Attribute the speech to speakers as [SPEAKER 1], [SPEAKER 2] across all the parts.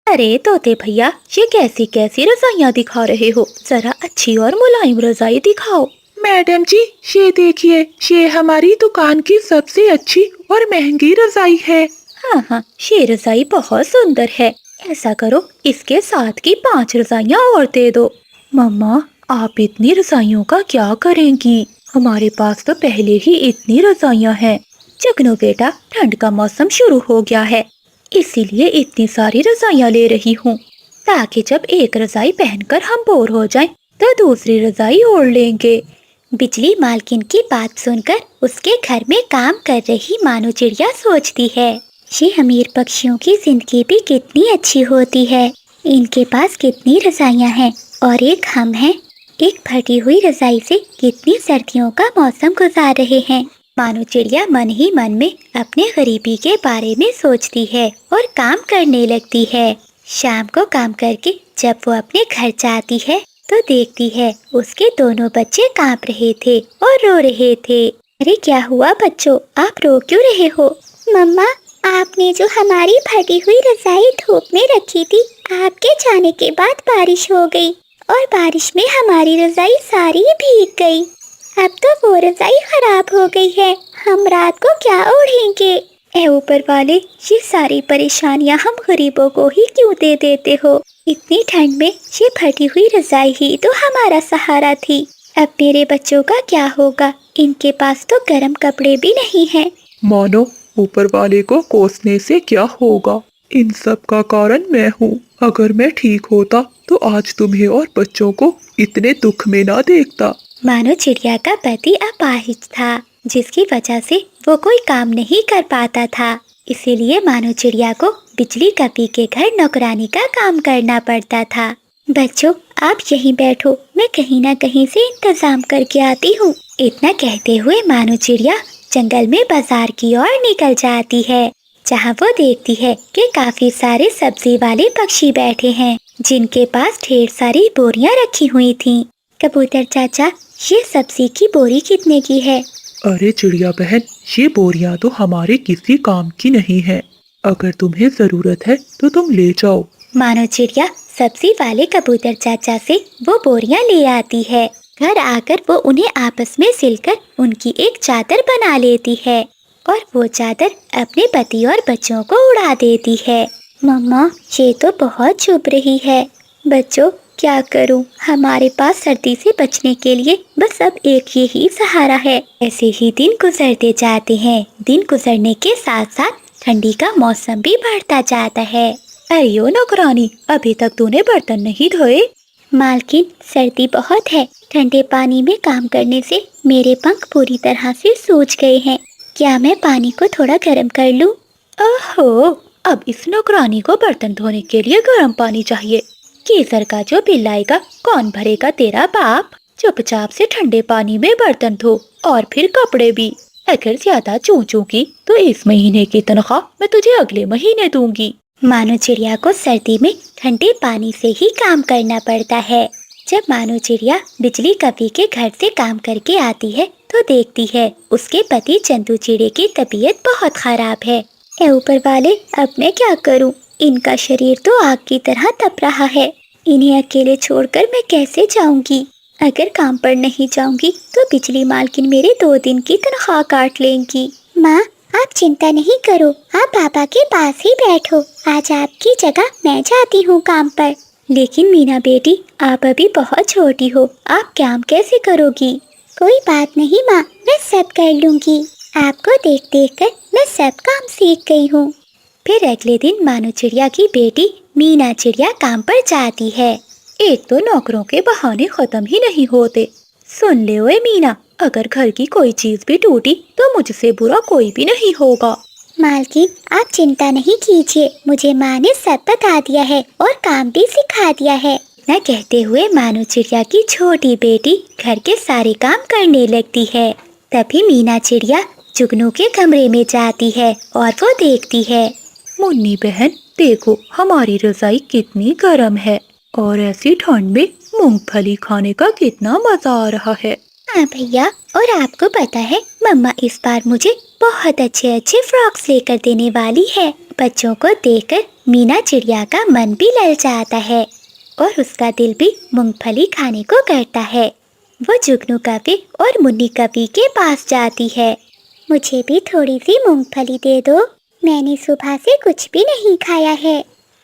[SPEAKER 1] अरे तोते भैया, ये कैसी कैसी रजाइयाँ दिखा रहे हो? जरा अच्छी और मुलायम रजाई दिखाओ।
[SPEAKER 2] मैडम जी, ये देखिए, ये हमारी दुकान की सबसे अच्छी और महंगी रजाई है।
[SPEAKER 1] हाँ हाँ, ये रजाई बहुत सुंदर है। ऐसा करो, इसके साथ की 5 रजाइयाँ और दे दो। मम्मा, आप इतनी रजाइयों का क्या करेंगी? हमारे पास तो पहले ही इतनी रजाइयाँ हैं। जगनू बेटा, ठंड का मौसम शुरू हो गया है, इसीलिए इतनी सारी रजाइयाँ ले रही हूँ, ताकि जब एक रजाई पहनकर हम बोर हो जाएं, तो दूसरी रजाई ओढ़ लेंगे। बिजली मालकिन की बात सुनकर उसके घर में काम कर रही मानो चिड़िया सोचती है, ये अमीर पक्षियों की जिंदगी भी कितनी अच्छी होती है। इनके पास कितनी रजाइयाँ हैं और एक हम हैं। एक फटी हुई रजाई से कितनी सर्दियों का मौसम गुजार रहे हैं। मानो चिड़िया मन ही मन में अपने गरीबी के बारे में सोचती है और काम करने लगती है। शाम को काम करके जब वो अपने घर जाती है तो देखती है उसके दोनों बच्चे कांप रहे थे और रो रहे थे। अरे क्या हुआ बच्चों, आप रो क्यों रहे हो? मम्मा, आपने जो हमारी फटी हुई रजाई धूप में रखी थी, आपके जाने के बाद बारिश हो गई और बारिश में हमारी रजाई सारी भीग गई। अब तो वो रजाई खराब हो गई है, हम रात को क्या ओढ़ेंगे? ऐ ऊपर वाले, ये सारी परेशानियां हम गरीबों को ही क्यों दे देते हो? इतनी ठंड में ये फटी हुई रजाई ही तो हमारा सहारा थी। अब मेरे बच्चों का क्या होगा? इनके पास तो गर्म कपड़े भी नहीं हैं।
[SPEAKER 2] मानो, ऊपर वाले को कोसने से क्या होगा? इन सब का कारण मैं हूँ। अगर मैं ठीक होता तो आज तुम्हें और बच्चों को इतने दुख में ना देखता।
[SPEAKER 1] मानो चिड़िया का पति अपाहिज था, जिसकी वजह से वो कोई काम नहीं कर पाता था। इसीलिए मानो चिड़िया को बिजली कपी के घर नौकरानी का काम करना पड़ता था। बच्चों, आप यहीं बैठो, मैं कहीं ना कहीं से इंतजाम करके आती हूँ। इतना कहते हुए मानो चिड़िया जंगल में बाजार की ओर निकल जाती है, जहाँ वो देखती है कि काफी सारे सब्जी वाले पक्षी बैठे हैं, जिनके पास ढेर सारी बोरियां रखी हुई थीं। कबूतर चाचा, ये सब्जी की बोरी कितने की है?
[SPEAKER 2] अरे चिड़िया बहन, ये बोरियां तो हमारे किसी काम की नहीं है। अगर तुम्हें जरूरत है तो तुम ले जाओ।
[SPEAKER 1] मानो चिड़िया सब्जी वाले कबूतर चाचा से वो बोरियां ले आती है। घर आकर वो उन्हें आपस में सिलकर उनकी एक चादर बना लेती है और वो चादर अपने पति और बच्चों को उड़ा देती है। मम्मा, ये तो बहुत चुभ रही है। बच्चों, क्या करूं? हमारे पास सर्दी से बचने के लिए बस अब एक ही सहारा है। ऐसे ही दिन गुजरते जाते हैं। दिन गुजरने के साथ साथ ठंडी का मौसम भी बढ़ता जाता है। अरे ओ नौकरानी, अभी तक तूने बर्तन नहीं धोए? मालकिन, सर्दी बहुत है, ठंडे पानी में काम करने से मेरे पंख पूरी तरह से सूज गए हैं। क्या मैं पानी को थोड़ा गर्म कर लूं? ओहो, अब इस नौकरानी को बर्तन धोने के लिए गर्म पानी चाहिए। केसर का जो बिल आएगा कौन भरेगा? तेरा बाप। चुपचाप से ठंडे पानी में बर्तन धो और फिर कपड़े भी। अगर ज्यादा चूचू की तो इस महीने की तनख्वाह मैं तुझे अगले महीने दूंगी। मानो चिड़िया को सर्दी में ठंडे पानी से ही काम करना पड़ता है। जब मानो चिड़िया बिजली कपी के घर से काम करके आती है तो देखती है उसके पति चंदू चिड़े की तबीयत बहुत खराब है। ऐ ऊपर वाले, अब मैं क्या करूं? इनका शरीर तो आग की तरह तप रहा है। इन्हें अकेले छोड़कर मैं कैसे जाऊंगी? अगर काम पर नहीं जाऊंगी तो बिजली मालकिन मेरे 2 दिन की तनख्वाह काट लेंगी। माँ, आप चिंता नहीं करो, आप पापा के पास ही बैठो। आज आपकी जगह मैं जाती हूँ काम पर। लेकिन मीना बेटी, आप अभी बहुत छोटी हो, आप काम कैसे करोगी? कोई बात नहीं माँ, मैं सब कर लूंगी। आपको देख देख कर मैं सब काम सीख गई हूँ। फिर अगले दिन मानो चिड़िया की बेटी मीना चिड़िया काम पर जाती है। एक तो नौकरों के बहाने खत्म ही नहीं होते। सुन ले ओए मीना, अगर घर की कोई चीज भी टूटी तो मुझसे बुरा कोई भी नहीं होगा। मालकिन, आप चिंता नहीं कीजिए, मुझे माँ ने सब बता दिया है और काम भी सिखा दिया है। न कहते हुए मानो चिड़िया की छोटी बेटी घर के सारे काम करने लगती है। तभी मीना चिड़िया जुगनू के कमरे में जाती है और वो देखती है, मुन्नी बहन देखो, हमारी रजाई कितनी गर्म है और ऐसी ठंड में मूंगफली खाने का कितना मजा आ रहा है। हाँ भैया, और आपको पता है मम्मा इस बार मुझे बहुत अच्छे अच्छे फ्रॉक्स लेकर देने वाली है। बच्चों को देखकर मीना चिड़िया का मन भी ललचाता है और उसका दिल भी मूंगफली खाने को करता है। वो जुगनू कवि और मुन्नी कवि के पास जाती है। मुझे भी थोड़ी सी मूंगफली दे दो, मैंने सुबह से कुछ भी नहीं खाया है।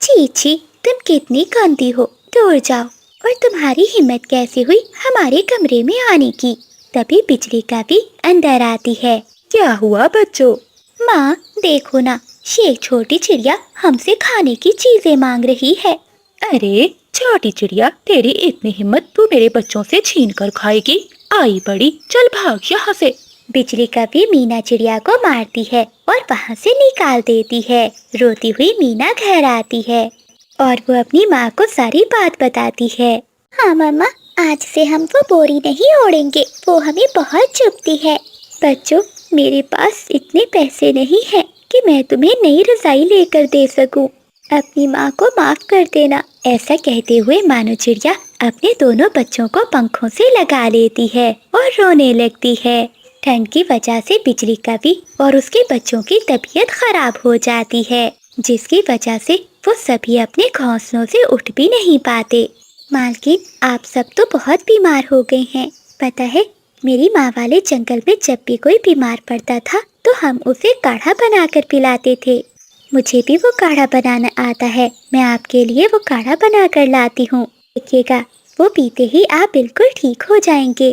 [SPEAKER 1] छी छी, तुम कितनी गंदी हो, दूर जाओ। और तुम्हारी हिम्मत कैसे हुई हमारे कमरे में आने की? तभी बिजली कवि अंदर आती है।
[SPEAKER 2] क्या हुआ बच्चों?
[SPEAKER 1] माँ देखो ना, ये छोटी चिड़िया हमसे खाने की चीजें मांग रही है।
[SPEAKER 2] अरे छोटी चिड़िया, तेरी इतनी हिम्मत, तू मेरे बच्चों से छीन कर खाएगी? आई बड़ी, चल भाग यहाँ से।
[SPEAKER 1] बिजली कवि मीना चिड़िया को मारती है और वहाँ से निकाल देती है। रोती हुई मीना घर आती है और वो अपनी माँ को सारी बात बताती है। हाँ मम्मा, आज से हम वो बोरी नहीं ओढ़ेंगे, वो हमें बहुत चुभती है। बच्चों, मेरे पास इतने पैसे नहीं हैं कि मैं तुम्हें नई रजाई लेकर दे सकूं। अपनी माँ को माफ कर देना। ऐसा कहते हुए मानो चिड़िया अपने दोनों बच्चों को पंखों से लगा लेती है और रोने लगती है। ठंड की वजह से बिजली कवि और उसके बच्चों की तबीयत खराब हो जाती है, जिसकी वजह से वो सभी अपने घोंसलों से उठ भी नहीं पाते। मालकिन, आप सब तो बहुत बीमार हो गए हैं। पता है, मेरी माँ वाले जंगल में जब भी कोई बीमार पड़ता था तो हम उसे काढ़ा बनाकर पिलाते थे। मुझे भी वो काढ़ा बनाना आता है, मैं आपके लिए वो काढ़ा बनाकर लाती हूँ। देखिएगा, वो पीते ही आप बिल्कुल ठीक हो जाएंगे।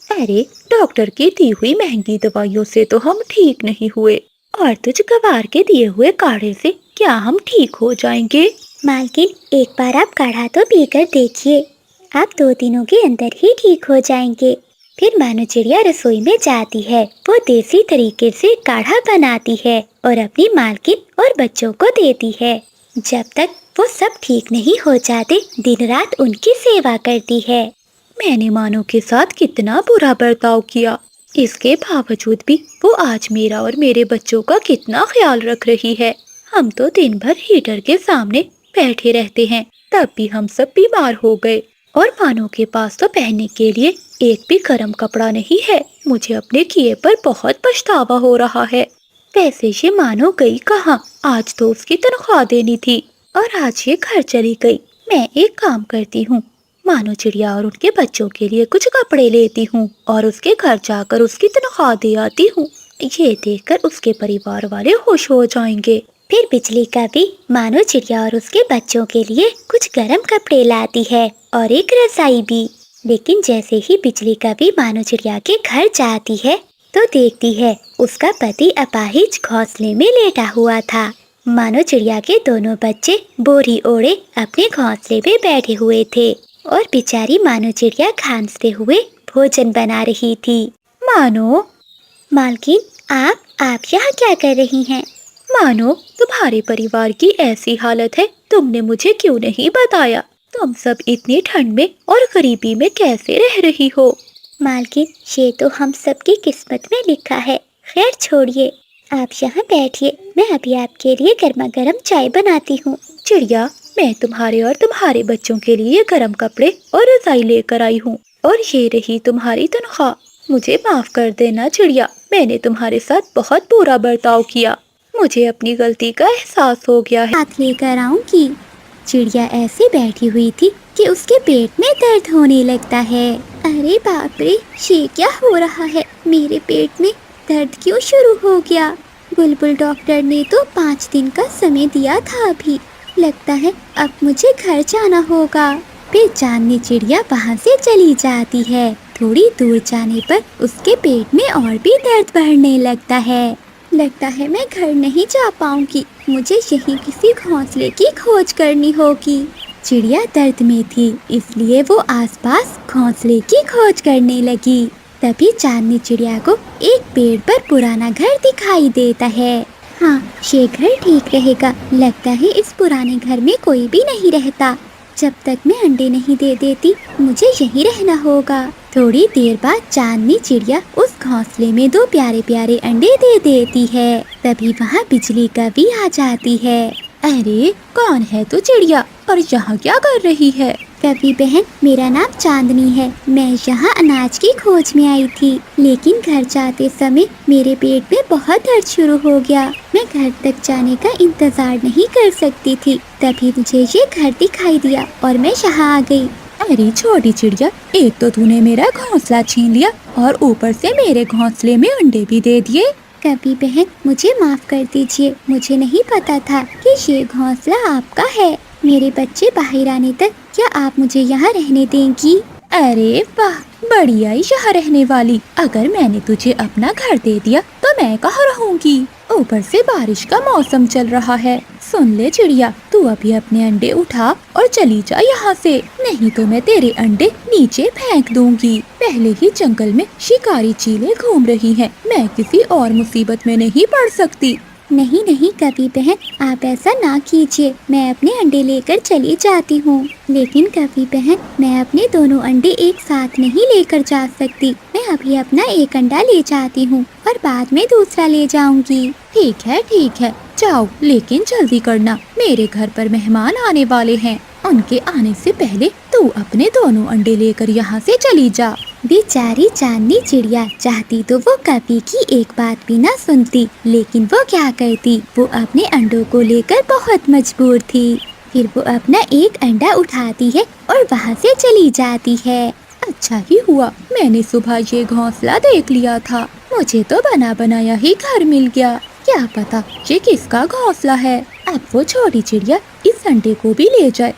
[SPEAKER 2] अरे, डॉक्टर की दी हुई महंगी दवाइयों से तो हम ठीक नहीं हुए, और तुझ गवार के दिए हुए काढ़े से क्या हम ठीक हो जाएंगे?
[SPEAKER 1] मालकिन, एक बार आप काढ़ा तो पीकर देखिए, आप 2 दिनों के अंदर ही ठीक हो जाएंगे। फिर मानो चिड़िया रसोई में जाती है। वो देसी तरीके से काढ़ा बनाती है और अपनी मालकिन और बच्चों को देती है। जब तक वो सब ठीक नहीं हो जाते, दिन रात उनकी सेवा करती है।
[SPEAKER 2] मैंने मानो के साथ कितना बुरा बर्ताव किया, इसके बावजूद भी वो आज मेरा और मेरे बच्चों का कितना ख्याल रख रही है। हम तो दिन भर हीटर के सामने बैठे रहते हैं, तब भी हम सब बीमार हो गए, और मानो के पास तो पहनने के लिए एक भी गर्म कपड़ा नहीं है। मुझे अपने किए पर बहुत पछतावा हो रहा है। वैसे ये मानो गई कहाँ? आज तो उसकी तनख्वाह देनी थी और आज ये घर चली गई। मैं एक काम करती हूँ, मानो चिड़िया और उनके बच्चों के लिए कुछ कपड़े लेती हूँ और उसके घर जाकर उसकी तनख्वाह दे आती हूँ। ये देखकर उसके परिवार वाले खुश हो जाएंगे।
[SPEAKER 1] फिर बिजली कवि मानो चिड़िया और उसके बच्चों के लिए कुछ गर्म कपड़े लाती है और एक रजाई भी। लेकिन जैसे ही बिजली कवि मानो चिड़िया के घर जाती है तो देखती है उसका पति अपाहिज घोंसले में लेटा हुआ था। मानो चिड़िया के दोनों बच्चे बोरी ओढ़े अपने घोंसले में बैठे हुए थे और बेचारी मानो चिड़िया खांसते हुए भोजन बना रही थी।
[SPEAKER 2] मानो,
[SPEAKER 1] मालकिन, आप यहाँ क्या कर रही हैं?
[SPEAKER 2] मानो, तुम्हारे परिवार की ऐसी हालत है, तुमने मुझे क्यों नहीं बताया? तुम सब इतनी ठंड में और गरीबी में कैसे रह रही हो?
[SPEAKER 1] मालकिन, ये तो हम सब की किस्मत में लिखा है। खैर छोड़िए, आप यहाँ बैठिए, मैं अभी आपके लिए गर्मा गर्म चाय बनाती हूँ।
[SPEAKER 2] चिड़िया, मैं तुम्हारे और तुम्हारे बच्चों के लिए गर्म कपड़े और रजाई लेकर आई हूँ, और ये रही तुम्हारी तनख्वाह। मुझे माफ कर देना चिड़िया, मैंने तुम्हारे साथ बहुत बुरा बर्ताव किया। मुझे अपनी गलती का एहसास हो गया है।
[SPEAKER 1] हाथ लेकर आऊंगी। चिड़िया ऐसे बैठी हुई थी कि उसके पेट में दर्द होने लगता है। अरे बाप रे, ये क्या हो रहा है? मेरे पेट में दर्द क्यों शुरू हो गया? बुलबुल डॉक्टर ने तो 5 दिन का समय दिया था अभी। लगता है अब मुझे घर जाना होगा। फिर चांदनी चिड़िया वहाँ से चली जाती है। थोड़ी दूर जाने पर उसके पेट में और भी दर्द बढ़ने लगता है। लगता है मैं घर नहीं जा पाऊंगी, मुझे यहीं किसी घोंसले की खोज करनी होगी। चिड़िया दर्द में थी, इसलिए वो आसपास घोंसले की खोज करने लगी। तभी चांदनी चिड़िया को एक पेड़ पर पुराना घर दिखाई देता है। हाँ, ये घर ठीक रहेगा। लगता है इस पुराने घर में कोई भी नहीं रहता। जब तक मैं अंडे नहीं दे देती, मुझे यहीं रहना होगा। थोड़ी देर बाद चांदनी चिड़िया उस घोंसले में 2 प्यारे प्यारे अंडे दे देती है। तभी वहाँ बिजली कवि आ जाती है।
[SPEAKER 2] अरे, कौन है तू चिड़िया, और यहाँ क्या कर रही है?
[SPEAKER 1] کبھی بہن، میرا نام چاندنی ہے۔ میں یہاں اناج کی کھوج میں آئی تھی، لیکن گھر جاتے سمے میرے پیٹ میں بہت درد شروع ہو گیا۔ میں گھر تک جانے کا انتظار نہیں کر سکتی تھی، تبھی مجھے یہ گھر دکھائی دیا اور میں یہاں آ گئی۔
[SPEAKER 2] ارے چھوٹی چڑیا، ایک تو نے میرا گھونسلہ چھین لیا اور اوپر سے میرے گھونسلے میں انڈے بھی دے دیے۔
[SPEAKER 1] کبھی بہن، مجھے معاف کر دیجیے، مجھے نہیں پتا تھا کہ یہ گھونسلہ آپ کا ہے۔ میرے بچے باہر آنے تک کیا آپ مجھے یہاں رہنے دیں گی؟
[SPEAKER 2] ارے واہ، بڑی آئی یہاں رہنے والی۔ اگر میں نے تجھے اپنا گھر دے دیا تو میں کہاں رہوں گی؟ اوپر سے بارش کا موسم چل رہا ہے۔ سن لے چڑیا، تو ابھی اپنے انڈے اٹھا اور چلی جا یہاں سے، نہیں تو میں تیرے انڈے نیچے پھینک دوں گی۔ پہلے ہی جنگل میں شکاری چیلیں گھوم رہی ہیں، میں کسی اور مصیبت میں نہیں پڑ سکتی۔
[SPEAKER 1] نہیں نہیں کبھی بہن، آپ ایسا نہ کیجیے، میں اپنے انڈے لے کر چلی جاتی ہوں۔ لیکن کبھی بہن، میں اپنے دونوں انڈے ایک ساتھ نہیں لے کر جا سکتی۔ میں ابھی اپنا ایک انڈا لے جاتی ہوں اور بعد میں دوسرا لے جاؤں گی۔
[SPEAKER 2] ٹھیک ہے، جاؤ، لیکن جلدی کرنا، میرے گھر پر مہمان آنے والے ہیں۔ ان کے آنے سے پہلے تو اپنے دونوں انڈے لے کر یہاں سے چلی جا۔
[SPEAKER 1] بیچاری چاندنی چڑیا چاہتی تو وہ کبھی کی ایک بات بھی نہ سنتی، لیکن وہ کیا کرتی، وہ اپنے انڈوں کو لے کر بہت مجبور تھی۔ پھر وہ اپنا ایک انڈا اٹھاتی ہے اور وہاں سے چلی جاتی ہے۔
[SPEAKER 2] اچھا ہی ہوا میں نے صبح یہ گھونسلہ دیکھ لیا تھا، مجھے تو بنا بنایا ہی گھر مل گیا۔ کیا پتا یہ کس کا گھونسلہ ہے۔ اب وہ چھوٹی چڑیا اس انڈے کو بھی لے جائے